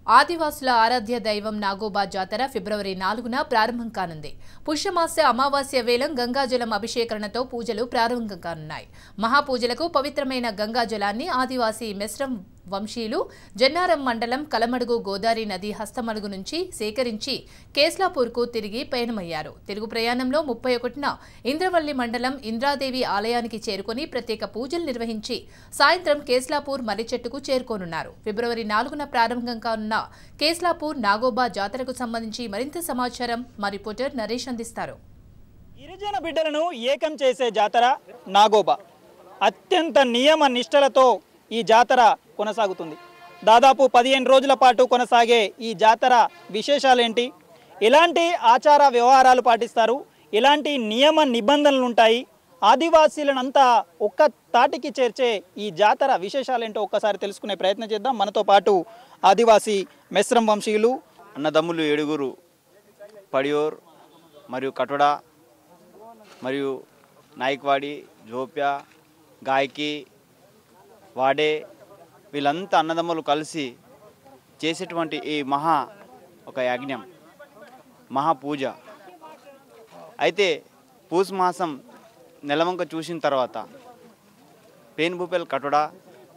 ఆదివాసుల ఆరాధ్య దైవం నాగోబా జాతర ఫిబ్రవరి 4న ప్రారంభం కానుంది. పుష్యమాస అమావాస్య వేళం గంగాజలం అభిషేకరణతో పూజలు ప్రారంభం కానున్నాయి. మహాపూజలకు పవిత్రమైన గంగాజలాన్ని ఆదివాసీ మెస్రం వంశీయులు జన్నారం మండలం కలమడుగు గోదావరి నది హస్తమడుగు నుంచి సేకరించి కేస్లాపూర్కు తిరిగి పయనమయ్యారు. తిరుగు ప్రయాణంలో 31న ఇంద్రవల్లి మండలం ఇంద్రాదేవి ఆలయానికి చేరుకుని ప్రత్యేక పూజలు నిర్వహించి సాయంత్రం కేస్లాపూర్ మర్రిచెట్టుకు చేరుకోనున్నారు. ఫిబ్రవరి 4న ప్రారంభం కానున్న కేస్లాపూర్ నాగోబా జాతరకు సంబంధించి మరింత సమాచారం మా రిపోర్టర్ నరేష్ అందిస్తారు. గిరిజన బిడ్డలను ఏకం చేసే జాతర నాగోబా. అత్యంత నియమ నిష్టలతో ఈ జాతర కొనసాగుతుంది. దాదాపు 15 రోజుల పాటు కొనసాగే ఈ జాతర విశేషాలేంటి, ఎలాంటి ఆచార వ్యవహారాలు పాటిస్తారు, ఎలాంటి నియమ నిబంధనలు ఉంటాయి, ఆదివాసీలనంతా ఒక్క తాటికి చేర్చే ఈ జాతర విశేషాలేంటో ఒక్కసారి తెలుసుకునే ప్రయత్నం చేద్దాం. మనతో పాటు ఆదివాసీ మెస్రం వంశీయులు అన్నదమ్ములు 7 పడియోర్ మరియు కటోడా మరియు నాయక్వాడి, జోప్యా, గాయకి, వాడే వీళ్ళంతా అన్నదమ్ములు కలిసి చేసేటువంటి ఈ ఒక యజ్ఞం, మహాపూజ. అయితే పూస్ మాసం నెలవంక చూసిన తర్వాత పేన్భూపేల్ కటోడా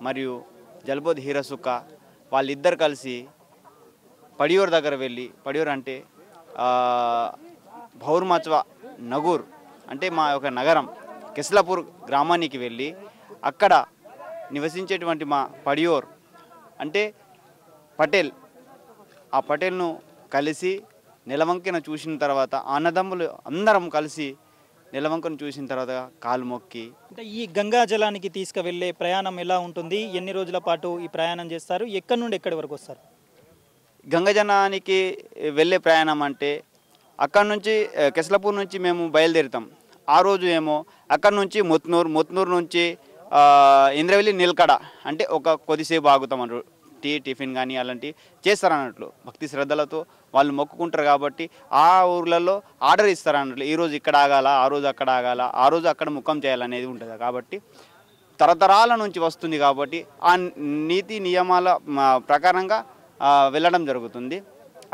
మరియు జల్బోద్ హీరసుక్క వాళ్ళిద్దరు కలిసి పడియోర్ దగ్గర వెళ్ళి, పడియోర్ అంటే భౌర్మచ్వా నగూర్ అంటే మా యొక్క నగరం కేస్లాపూర్ గ్రామానికి వెళ్ళి అక్కడ నివసించేటువంటి మా పడియోర్ అంటే పటేల్, ఆ పటేల్ను కలిసి నెలవంకను చూసిన తర్వాత అన్నదమ్ములు అందరం కలిసి నెలవంకను చూసిన తర్వాత కాలు మొక్కి. అంటే ఈ గంగా జలానికి తీసుకువెళ్ళే ప్రయాణం ఎలా ఉంటుంది, ఎన్ని రోజుల పాటు ఈ ప్రయాణం చేస్తారు, ఎక్కడి నుండి ఎక్కడి వరకు వస్తారు? గంగాజలానికి వెళ్ళే ప్రయాణం అంటే అక్కడి నుంచి కేస్లాపూర్ నుంచి మేము బయలుదేరుతాం. ఆ రోజు ఏమో అక్కడి నుంచి మొత్నూరు నుంచి ఇంద్రవెల్లి నిల్కడ అంటే ఒక కొద్దిసేపు ఆగుతాం అన్నారు. టిఫిన్ కానీ అలాంటివి చేస్తారన్నట్లు భక్తి శ్రద్ధలతో వాళ్ళు మొక్కుకుంటారు. కాబట్టి ఆ ఊర్లలో ఆర్డర్ ఇస్తారన్నట్లు, ఈరోజు ఇక్కడ ఆగాల, ఆ రోజు అక్కడ ఆగాల, ఆ రోజు అక్కడ ముఖం చేయాలనేది ఉంటుంది. కాబట్టి తరతరాల నుంచి వస్తుంది కాబట్టి ఆ నీతి నియమాల ప్రకారంగా వెళ్ళడం జరుగుతుంది.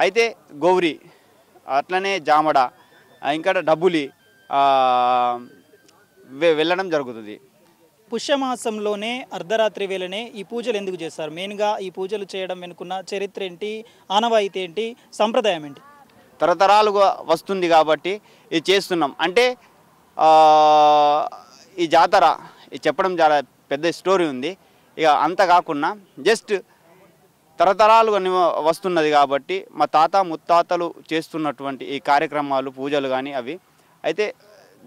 అయితే గౌరీ అట్లనే జామడ ఇంకా డబ్బులి వెళ్ళడం జరుగుతుంది. పుష్యమాసంలోనే అర్ధరాత్రి వేళనే ఈ పూజలు ఎందుకు చేస్తారు? మెయిన్గా ఈ పూజలు చేయడం వెనుకున్న చరిత్ర ఏంటి, ఆనవాయితీ ఏంటి, సంప్రదాయం ఏంటి? తరతరాలుగా వస్తుంది కాబట్టి ఇది చేస్తున్నాం. అంటే ఈ జాతర చెప్పడం చాలా పెద్ద స్టోరీ ఉంది. ఇక అంత కాకుండా జస్ట్ తరతరాలుగా వస్తున్నది కాబట్టి మా తాత ముత్తాతలు చేస్తున్నటువంటి ఈ కార్యక్రమాలు, పూజలు కానీ అవి. అయితే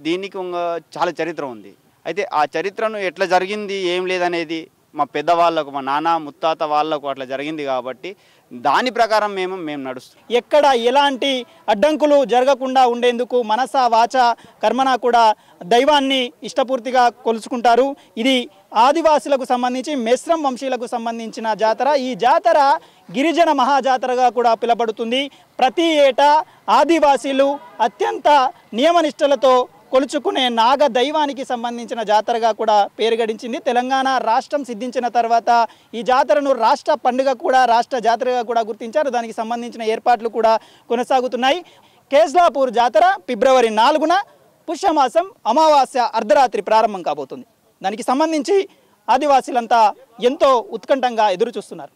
దీనికి చాలా చరిత్ర ఉంది. అయితే ఆ చరిత్రను ఎట్లా జరిగింది, ఏం లేదనేది మా పెద్దవాళ్ళకు, మా నాన్న ముత్తాత వాళ్ళకు అట్లా జరిగింది కాబట్టి దాని ప్రకారం మేము నడుస్తాం. ఎక్కడ ఎలాంటి అడ్డంకులు జరగకుండా ఉండేందుకు మనస వాచ కర్మన కూడా దైవాన్ని ఇష్టపూర్తిగా కొలుచుకుంటారు. ఇది ఆదివాసులకు సంబంధించి మెస్రం వంశీయులకు సంబంధించిన జాతర. ఈ జాతర గిరిజన మహాజాతరగా కూడా పిలువబడుతుంది. ప్రతి ఏటా ఆదివాసీలు అత్యంత నియమనిష్టలతో కొలుచుకునే నాగ దైవానికి సంబంధించిన జాతరగా కూడా పేరు గడించింది. తెలంగాణ రాష్ట్రం సిద్ధించిన తర్వాత ఈ జాతరను రాష్ట్ర పండుగ కూడా, రాష్ట్ర జాతరగా కూడా గుర్తించారు. దానికి సంబంధించిన ఏర్పాట్లు కూడా కొనసాగుతున్నాయి. కేస్లాపూర్ జాతర ఫిబ్రవరి 4న పుష్యమాసం అమావాస్య అర్ధరాత్రి ప్రారంభం కాబోతుంది. దానికి సంబంధించి ఆదివాసీలంతా ఎంతో ఉత్కంఠంగా ఎదురు చూస్తున్నారు.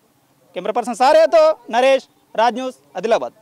కెమెరా పర్సన్ సారేతో నరేష్, రాజ్ న్యూస్, ఆదిలాబాద్.